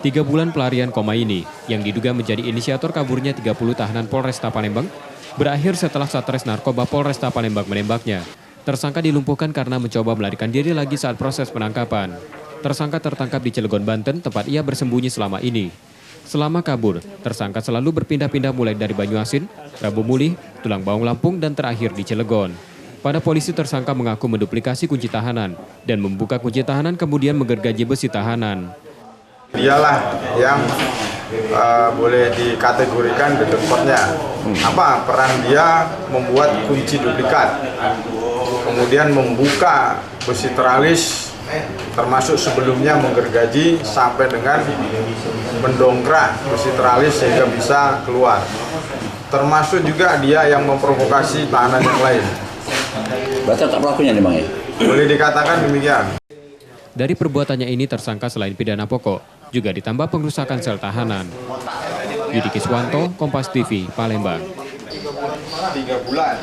Tiga bulan pelarian Koma ini, yang diduga menjadi inisiator kaburnya 30 tahanan Polresta Palembang, berakhir setelah Satres Narkoba Polresta Palembang menembaknya. Tersangka dilumpuhkan karena mencoba melarikan diri lagi saat proses penangkapan. Tersangka tertangkap di Cilegon, Banten, tempat ia bersembunyi selama ini. Selama kabur, tersangka selalu berpindah-pindah mulai dari Banyuasin, Rabu Mulih, Tulang Bawang Lampung, dan terakhir di Cilegon. Pada polisi, tersangka mengaku menduplikasi kunci tahanan dan membuka kunci tahanan kemudian menggergaji besi tahanan. Dialah yang boleh dikategorikan detektornya. Apa peran dia membuat kunci duplikat, kemudian membuka besi teralis, termasuk sebelumnya menggergaji sampai dengan mendongkrak besi teralis sehingga bisa keluar. Termasuk juga dia yang memprovokasi tahanan yang lain. Berarti tak pelakunya nih Bang ya? Boleh dikatakan demikian. Dari perbuatannya ini tersangka selain pidana pokok, juga ditambah pengerusakan sel tahanan. Yudi Kiswanto, Kompas TV, Palembang. 3 bulan.